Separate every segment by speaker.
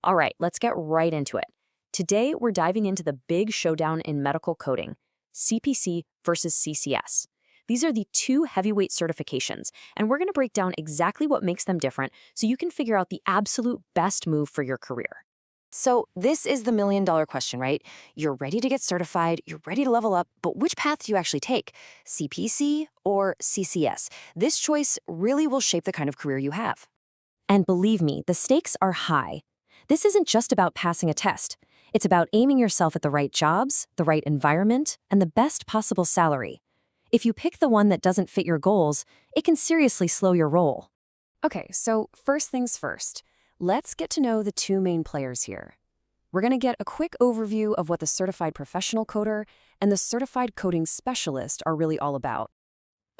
Speaker 1: All right, let's get right into it. Today, we're diving into the big showdown in medical coding, CPC versus CCS. These are the two heavyweight certifications, and we're going to break down exactly what makes them different so you can figure out the absolute best move for your career.
Speaker 2: So this is the million-dollar question, right? You're ready to get certified, you're ready to level up, but which path do you actually take? CPC or CCS? This choice really will shape the kind of career you have.
Speaker 1: And believe me, the stakes are high. This isn't just about passing a test. It's about aiming yourself at the right jobs, the right environment, and the best possible salary. If you pick the one that doesn't fit your goals, it can seriously slow your roll.
Speaker 2: Okay, so first things first. Let's get to know the two main players here. We're going to get a quick overview of what the Certified Professional Coder and the Certified Coding Specialist are really all about.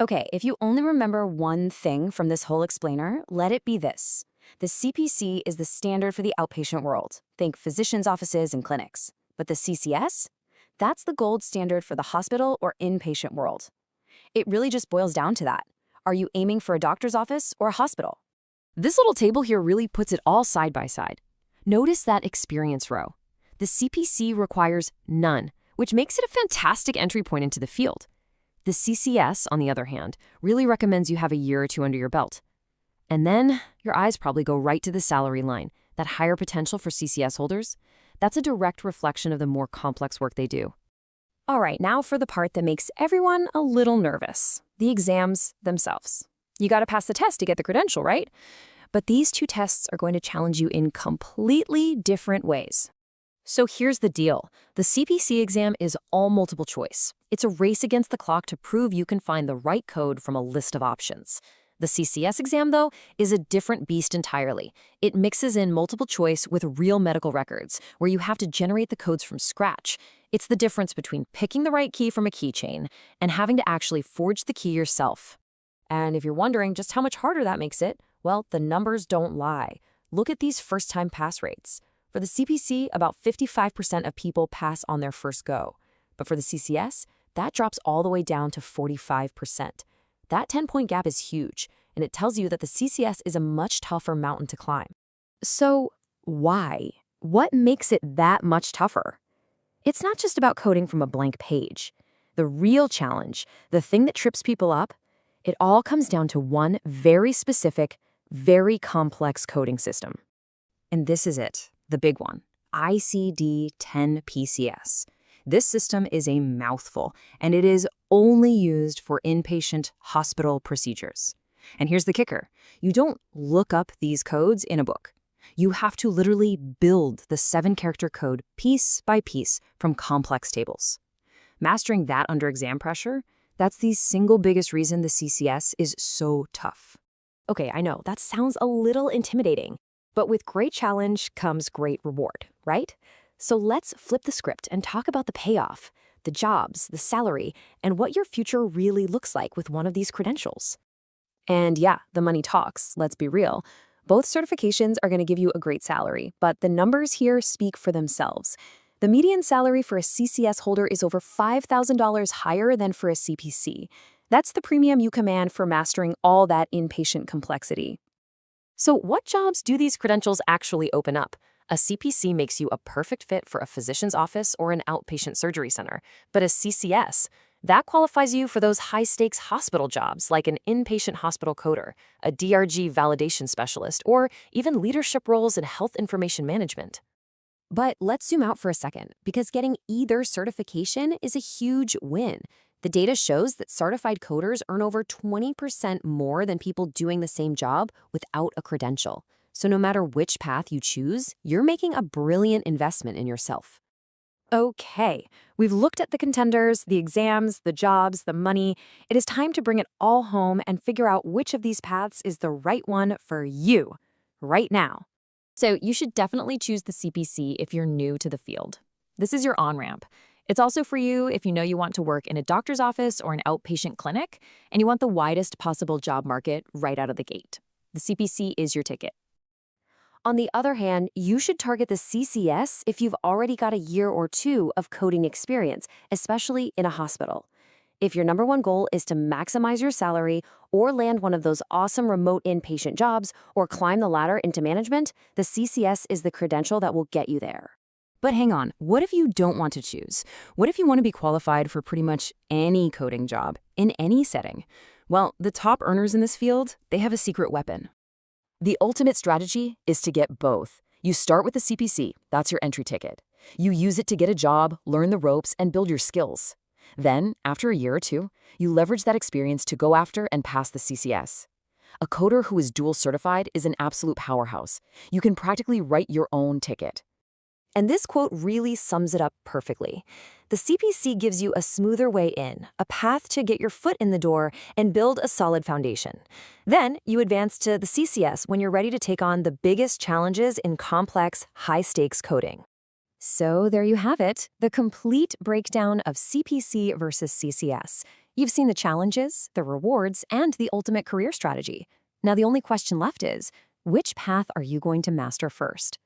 Speaker 1: Okay, if you only remember one thing from this whole explainer, let it be this. The CPC is the standard for the outpatient world. Think physicians' offices and clinics. But the CCS? That's the gold standard for the hospital or inpatient world. It really just boils down to that. Are you aiming for a doctor's office or a hospital?
Speaker 2: This little table here really puts it all side by side. Notice that experience row. The CPC requires none, which makes it a fantastic entry point into the field. The CCS, on the other hand, really recommends you have a year or two under your belt. And then your eyes probably go right to the salary line, that higher potential for CCS holders. That's a direct reflection of the more complex work they do.
Speaker 1: All right, now for the part that makes everyone a little nervous, the exams themselves. You got to pass the test to get the credential, right? But these two tests are going to challenge you in completely different ways. So here's the deal. The CPC exam is all multiple choice. It's a race against the clock to prove you can find the right code from a list of options. The CCS exam, though, is a different beast entirely. It mixes in multiple choice with real medical records, where you have to generate the codes from scratch. It's the difference between picking the right key from a keychain and having to actually forge the key yourself. And if you're wondering just how much harder that makes it, well, the numbers don't lie. Look at these first-time pass rates. For the CPC, about 55% of people pass on their first go. But for the CCS, that drops all the way down to 45%. That 10-point gap is huge, and it tells you that the CCS is a much tougher mountain to climb. So why? What makes it that much tougher? It's not just about coding from a blank page. The real challenge, the thing that trips people up, it all comes down to one very specific, very complex coding system. And this is it, the big one, ICD-10-PCS. This system is a mouthful, and it is only used for inpatient hospital procedures. And here's the kicker. You don't look up these codes in a book. You have to literally build the 7-character code piece by piece from complex tables. Mastering that under exam pressure, that's the single biggest reason the CCS is so tough. Okay, I know, that sounds a little intimidating, but with great challenge comes great reward, right? So let's flip the script and talk about the payoff, the jobs, the salary, and what your future really looks like with one of these credentials. And yeah, the money talks, let's be real. Both certifications are going to give you a great salary, but the numbers here speak for themselves. The median salary for a CCS holder is over $5,000 higher than for a CPC. That's the premium you command for mastering all that inpatient complexity. So what jobs do these credentials actually open up? A CPC makes you a perfect fit for a physician's office or an outpatient surgery center, but a CCS, that qualifies you for those high-stakes hospital jobs like an inpatient hospital coder, a DRG validation specialist, or even leadership roles in health information management. But let's zoom out for a second, because getting either certification is a huge win. The data shows that certified coders earn over 20% more than people doing the same job without a credential. So no matter which path you choose, you're making a brilliant investment in yourself. Okay, we've looked at the contenders, the exams, the jobs, the money. It is time to bring it all home and figure out which of these paths is the right one for you, right now. So you should definitely choose the CPC if you're new to the field. This is your on-ramp. It's also for you if you know you want to work in a doctor's office or an outpatient clinic, and you want the widest possible job market right out of the gate. The CPC is your ticket. On the other hand, you should target the CCS if you've already got a year or two of coding experience, especially in a hospital.
Speaker 2: If your number one goal is to maximize your salary or land one of those awesome remote inpatient jobs or climb the ladder into management, the CCS is the credential that will get you there.
Speaker 1: But hang on, what if you don't want to choose? What if you want to be qualified for pretty much any coding job, in any setting? Well, the top earners in this field, they have a secret weapon. The ultimate strategy is to get both. You start with the CPC, that's your entry ticket. You use it to get a job, learn the ropes, and build your skills. Then, after a year or two, you leverage that experience to go after and pass the CCS. A coder who is dual certified is an absolute powerhouse. You can practically write your own ticket.
Speaker 2: And this quote really sums it up perfectly. The CPC gives you a smoother way in, a path to get your foot in the door and build a solid foundation. Then you advance to the CCS when you're ready to take on the biggest challenges in complex, high-stakes coding. So there you have it, the complete breakdown of CPC versus CCS. You've seen the challenges, the rewards, and the ultimate career strategy. Now the only question left is, which path are you going to master first?